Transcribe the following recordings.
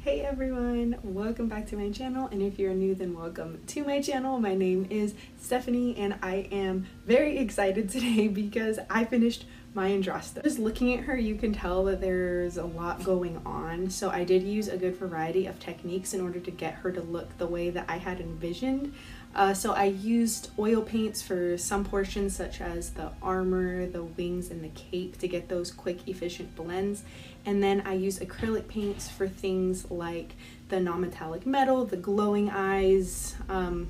Hey everyone, welcome back to my channel, and if you're new then welcome to my channel. My name is Stephanie and I am very excited today because I finished my Yndrasta. Just looking at her you can tell that there's a lot going on, so I did use a good variety of techniques in order to get her to look the way that I had envisioned. So I used oil paints for some portions such as the armor, the wings, and the cape to get those quick, efficient blends. And then I used acrylic paints for things like the non-metallic metal, the glowing eyes,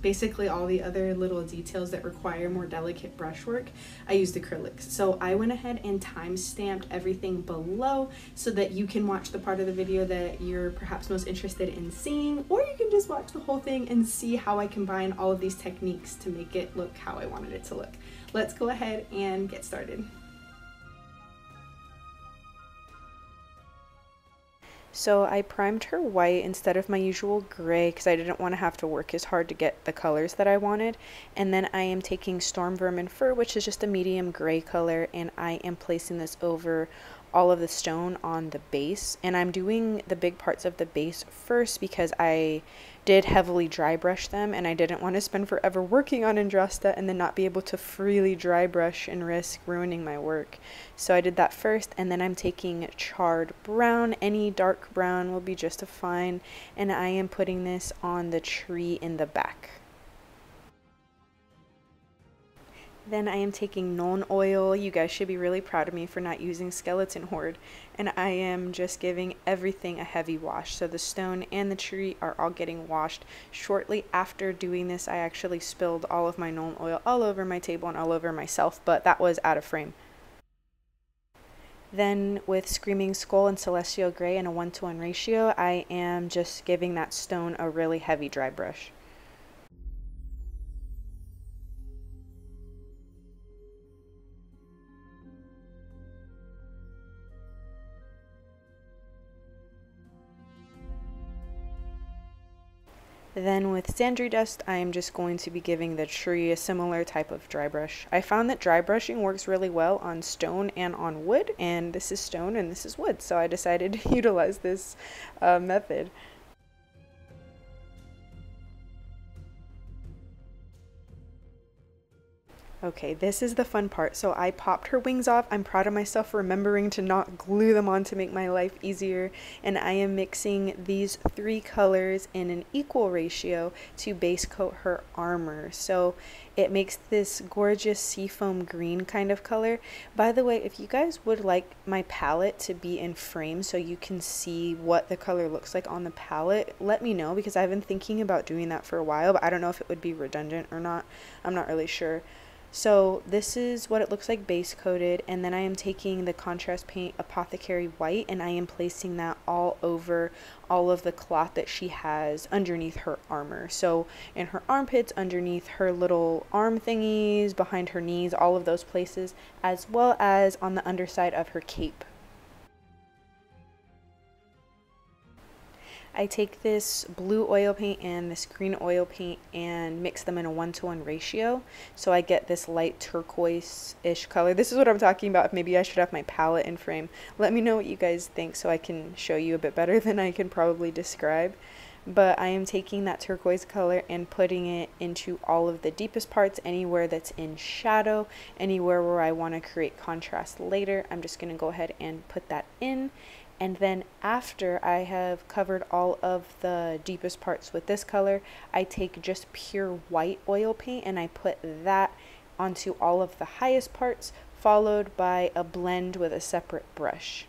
basically all the other little details that require more delicate brushwork. I used acrylics. So I went ahead and time-stamped everything below so that you can watch the part of the video that you're perhaps most interested in seeing, or you can just watch the whole thing and see how I combine all of these techniques to make it look how I wanted it to look. Let's go ahead and get started. So I primed her white instead of my usual gray because I didn't want to have to work as hard to get the colors that I wanted. And then I am taking Storm Vermin Fur, which is just a medium gray color, and I am placing this over all of the stone on the base. And I'm doing the big parts of the base first because I did heavily dry brush them and I didn't want to spend forever working on Yndrasta and then not be able to freely dry brush and risk ruining my work. So I did that first, and then I'm taking charred brown. Any dark brown will be just fine, and I am putting this on the tree in the back. Then I am taking Nuln oil. You guys should be really proud of me for not using Skeleton Horde. And I am just giving everything a heavy wash. So the stone and the tree are all getting washed. Shortly after doing this, I actually spilled all of my Nuln oil all over my table and all over myself, but that was out of frame. Then with Screaming Skull and Celestial Gray in a 1-to-1 ratio, I am just giving that stone a really heavy dry brush. Then with Sandry Dust, I am just going to be giving the tree a similar type of dry brush. I found that dry brushing works really well on stone and on wood, and this is stone and this is wood, so I decided to utilize this method. Okay, this is the fun part. So I popped her wings off. I'm proud of myself for remembering to not glue them on to make my life easier. And I am mixing these 3 colors in an equal ratio to base coat her armor. So it makes this gorgeous seafoam green kind of color. By the way, if you guys would like my palette to be in frame so you can see what the color looks like on the palette, let me know, because I've been thinking about doing that for a while, but I don't know if it would be redundant or not. I'm not really sure. So this is what it looks like base coated, and then I am taking the contrast paint Apothecary White and I am placing that all over all of the cloth that she has underneath her armor. So in her armpits, underneath her little arm thingies, behind her knees, all of those places, as well as on the underside of her cape. I take this blue oil paint and this green oil paint and mix them in a 1-to-1 ratio, so I get this light turquoise-ish color. This is what I'm talking about. Maybe I should have my palette in frame. Let me know what you guys think so I can show you a bit better than I can probably describe. But I am taking that turquoise color and putting it into all of the deepest parts, anywhere that's in shadow, anywhere where I want to create contrast later. I'm just going to go ahead and put that in. And then after I have covered all of the deepest parts with this color, I take just pure white oil paint and I put that onto all of the highest parts, followed by a blend with a separate brush.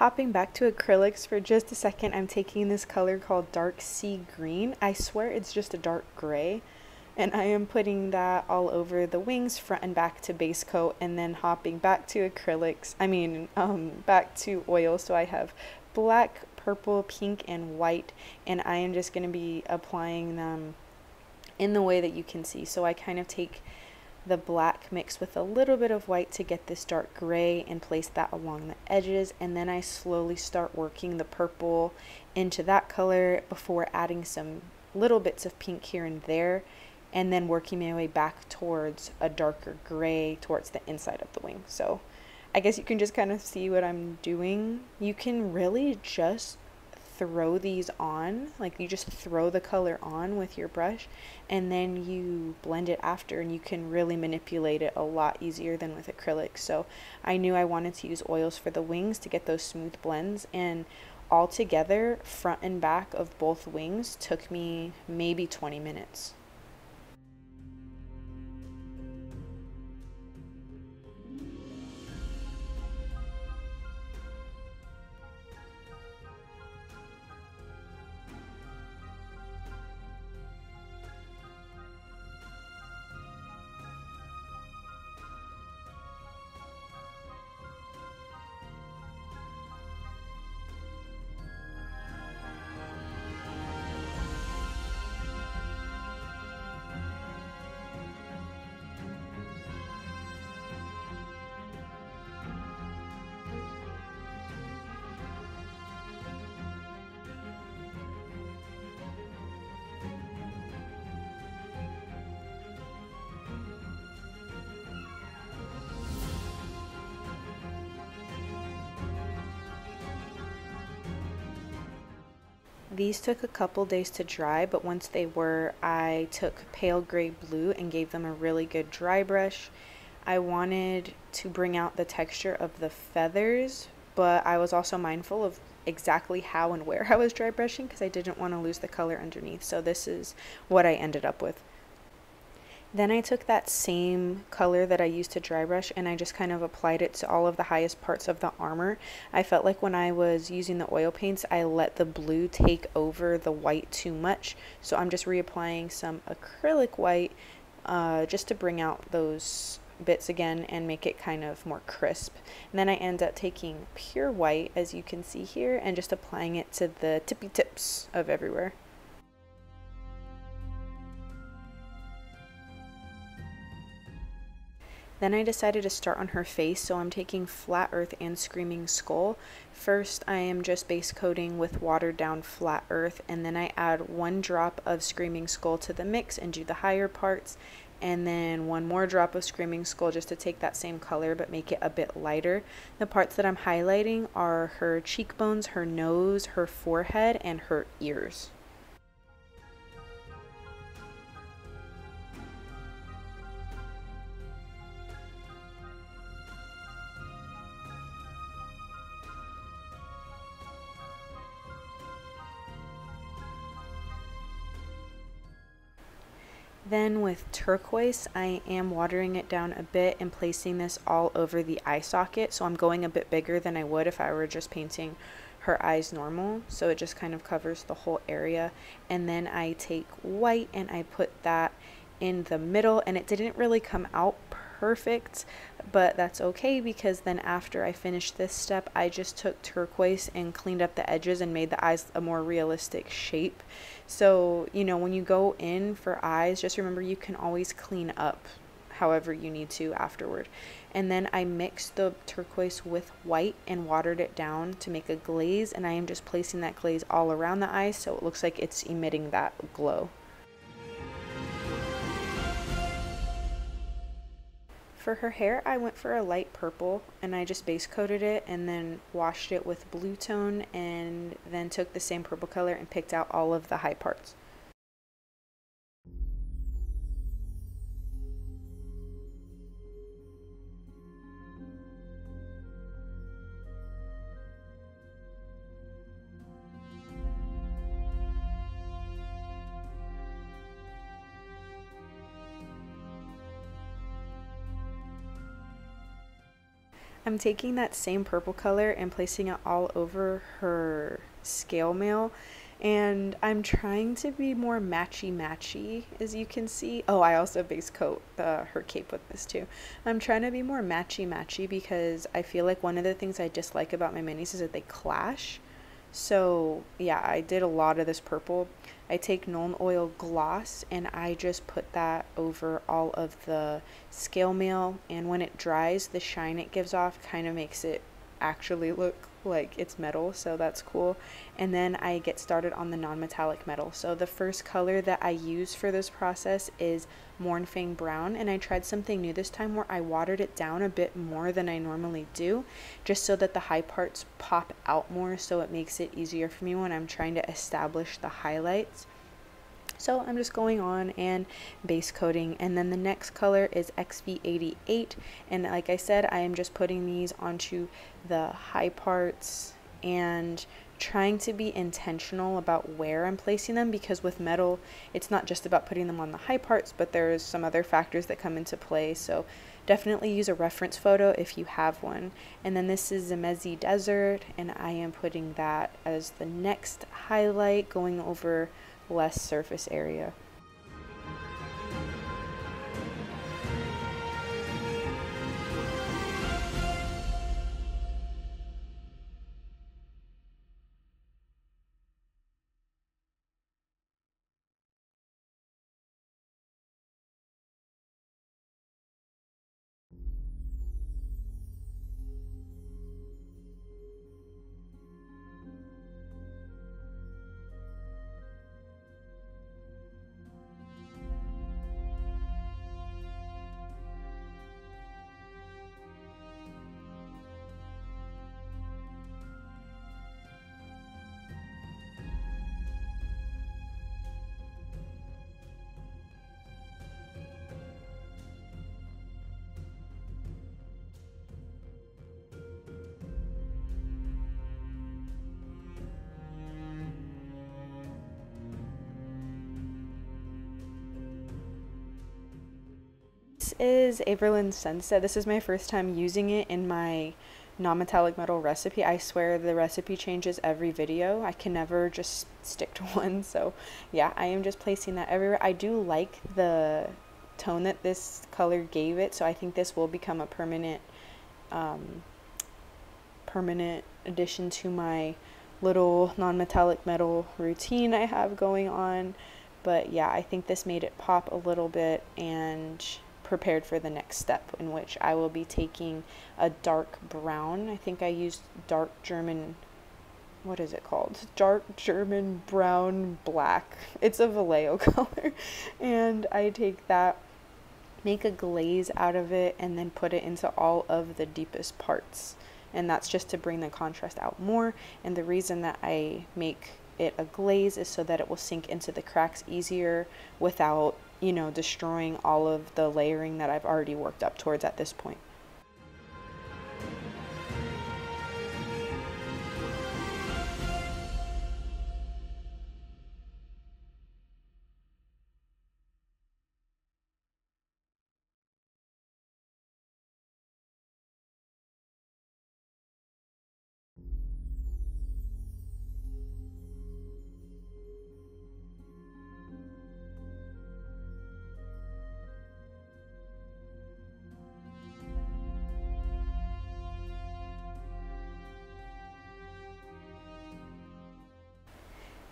hopping back to acrylics for just a second, I'm taking this color called Dark Sea Green. I swear it's just a dark gray. And I am putting that all over the wings, front and back to base coat, and then hopping back to acrylics. Back to oil. So I have black, purple, pink, and white. And I am just going to be applying them in the way that you can see. So I kind of take the black mixed with a little bit of white to get this dark gray and place that along the edges, and then I slowly start working the purple into that color before adding some little bits of pink here and there, and then working my way back towards a darker gray towards the inside of the wing. So I guess you can just kind of see what I'm doing. You can really just throw these on, like you just throw the color on with your brush and then you blend it after, and you can really manipulate it a lot easier than with acrylics. So I knew I wanted to use oils for the wings to get those smooth blends, and all together front and back of both wings took me maybe 20 minutes. These took a couple days to dry, but once they were, I took pale gray blue and gave them a really good dry brush. I wanted to bring out the texture of the feathers, but I was also mindful of exactly how and where I was dry brushing because I didn't want to lose the color underneath. So this is what I ended up with. Then I took that same color that I used to dry brush and I just kind of applied it to all of the highest parts of the armor. I felt like when I was using the oil paints, I let the blue take over the white too much. So I'm just reapplying some acrylic white just to bring out those bits again and make it kind of more crisp. And then I end up taking pure white, as you can see here, and just applying it to the tippy tips of everywhere. Then I decided to start on her face, so I'm taking Flat Earth and Screaming Skull. First, I am just base coating with watered down Flat Earth, and then I add 1 drop of Screaming Skull to the mix and do the higher parts, and then 1 more drop of Screaming Skull just to take that same color but make it a bit lighter. The parts that I'm highlighting are her cheekbones, her nose, her forehead, and her ears. Then with turquoise, I am watering it down a bit and placing this all over the eye socket. So I'm going a bit bigger than I would if I were just painting her eyes normal. So it just kind of covers the whole area. And then I take white and I put that in the middle, and it didn't really come out perfect, but that's okay because then after I finished this step, I just took turquoise and cleaned up the edges and made the eyes a more realistic shape. So, you know, when you go in for eyes, just remember you can always clean up however you need to afterward. And then I mixed the turquoise with white and watered it down to make a glaze, and I am just placing that glaze all around the eyes so it looks like it's emitting that glow. For her hair, I went for a light purple and I just base coated it and then washed it with blue tone, and then took the same purple color and picked out all of the high parts. I'm taking that same purple color and placing it all over her scale mail, and I'm trying to be more matchy as you can see. Oh, I also base coat her cape with this too. I'm trying to be more matchy because I feel like one of the things I dislike about my minis is that they clash. So yeah, I did a lot of this purple. I take Nuln Oil Gloss and I just put that over all of the scale mail, and when it dries, the shine it gives off kind of makes it actually look like it's metal, so that's cool. And then I get started on the non-metallic metal. So the first color that I use for this process is Mournfang Brown, and I tried something new this time where I watered it down a bit more than I normally do, just so that the high parts pop out more, so it makes it easier for me when I'm trying to establish the highlights. So I'm just going on and base coating, and then the next color is XV88, and like I said, I am just putting these onto the high parts and trying to be intentional about where I'm placing them, because with metal it's not just about putting them on the high parts, but there's some other factors that come into play, so definitely use a reference photo if you have one. And then this is Zemezi Desert, and I am putting that as the next highlight, going over less surface area. This is Averland Sunset. This is my first time using it in my non-metallic metal recipe. I swear the recipe changes every video. I can never just stick to one. So yeah, I am just placing that everywhere. I do like the tone that this color gave it, so I think this will become a permanent addition to my little non-metallic metal routine I have going on. But yeah, I think this made it pop a little bit and prepared for the next step, in which I will be taking a dark brown. I think I used dark German, what is it called? Dark German brown black. It's a Vallejo color. And I take that, make a glaze out of it, and then put it into all of the deepest parts. And that's just to bring the contrast out more. And the reason that I make it a glaze is so that it will sink into the cracks easier without, you know, destroying all of the layering that I've already worked up towards at this point.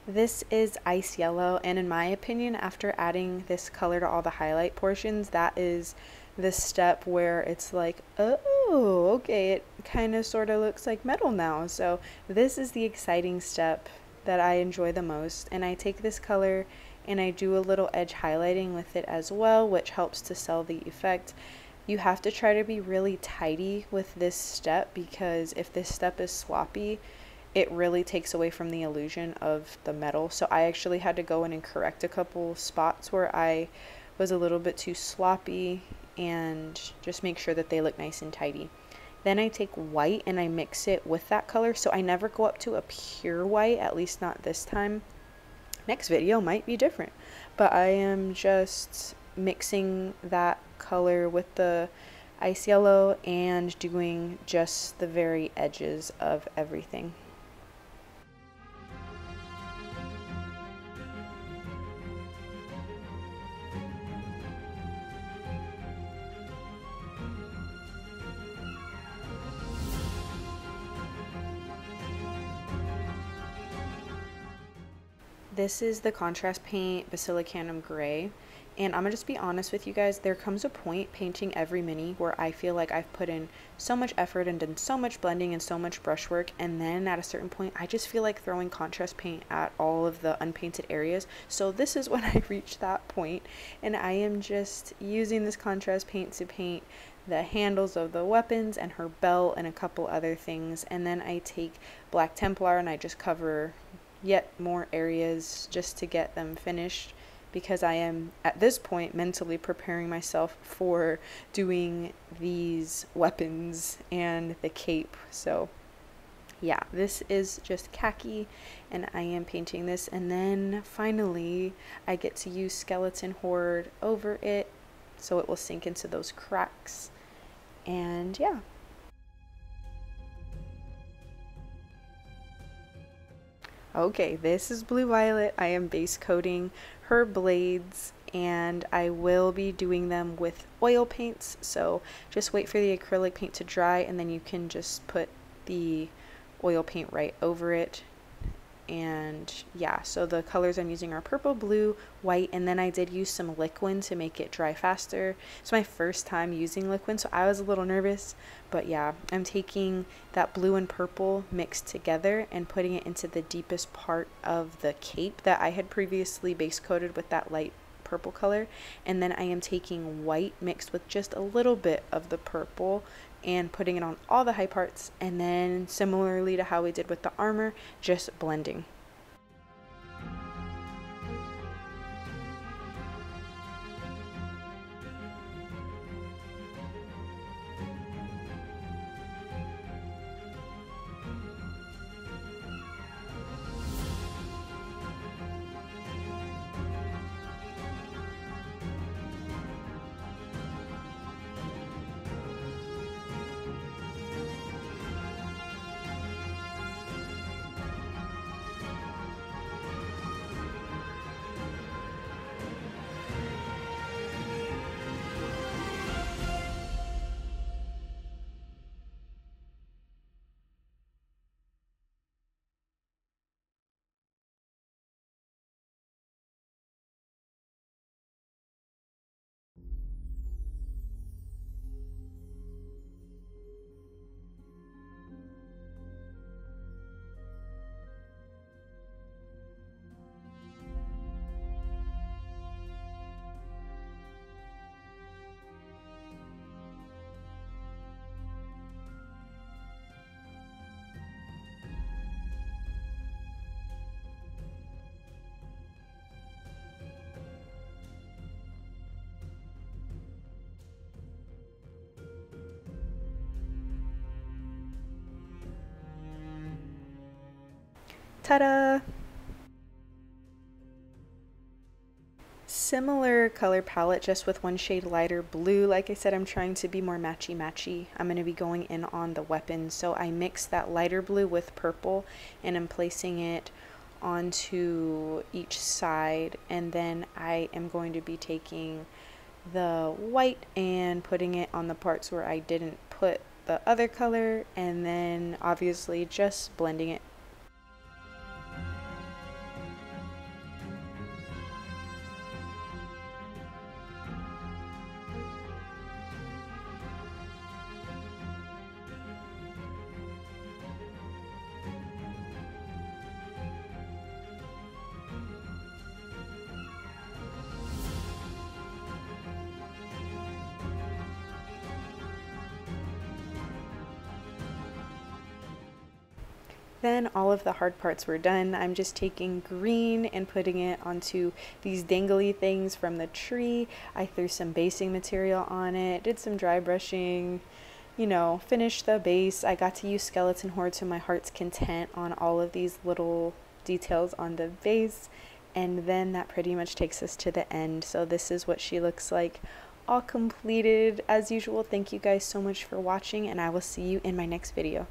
This is Ice Yellow, and in my opinion, after adding this color to all the highlight portions, that is the step where it's like, oh, okay, it kind of sort of looks like metal now. So this is the exciting step that I enjoy the most, and I take this color and I do a little edge highlighting with it as well, which helps to sell the effect. You have to try to be really tidy with this step, because if this step is sloppy, it really takes away from the illusion of the metal. So I actually had to go in and correct a couple spots where I was a little bit too sloppy, and just make sure that they look nice and tidy. Then I take white and I mix it with that color, so I never go up to a pure white, at least not this time. Next video might be different, but I am just mixing that color with the ice yellow and doing just the very edges of everything. This is the contrast paint Basilicanum Gray, and I'm gonna just be honest with you guys, there comes a point painting every mini where I feel like I've put in so much effort and done so much blending and so much brushwork, and then at a certain point I just feel like throwing contrast paint at all of the unpainted areas. So this is when I reached that point, and I am just using this contrast paint to paint the handles of the weapons and her belt and a couple other things, and then I take Black Templar and I just cover yet more areas just to get them finished, because I am at this point mentally preparing myself for doing these weapons and the cape. So yeah, this is just khaki and I am painting this, and then finally I get to use Skeleton Horde over it so it will sink into those cracks. And yeah. Okay, this is Blue Violet. I am base coating her blades, and I will be doing them with oil paints, so just wait for the acrylic paint to dry and then you can just put the oil paint right over it. And yeah, so the colors I'm using are purple, blue, white, and then I did use some liquid to make it dry faster. It's my first time using liquid, so I was a little nervous, but yeah, I'm taking that blue and purple mixed together and putting it into the deepest part of the cape that I had previously base coated with that light purple color, and then I am taking white mixed with just a little bit of the purple and putting it on all the high parts, and then similarly to how we did with the armor, just blending. Ta-da! Similar color palette, just with one shade lighter blue. Like I said, I'm trying to be more matchy-matchy. I'm going to be going in on the weapons, so I mixed that lighter blue with purple and I'm placing it onto each side, and then I am going to be taking the white and putting it on the parts where I didn't put the other color, and then obviously just blending it. Then all of the hard parts were done. I'm just taking green and putting it onto these dangly things from the tree. I threw some basing material on it, did some dry brushing, you know, finished the base. I got to use Skeleton Horde to my heart's content on all of these little details on the base. And then that pretty much takes us to the end. So this is what she looks like all completed. As usual, thank you guys so much for watching, and I will see you in my next video.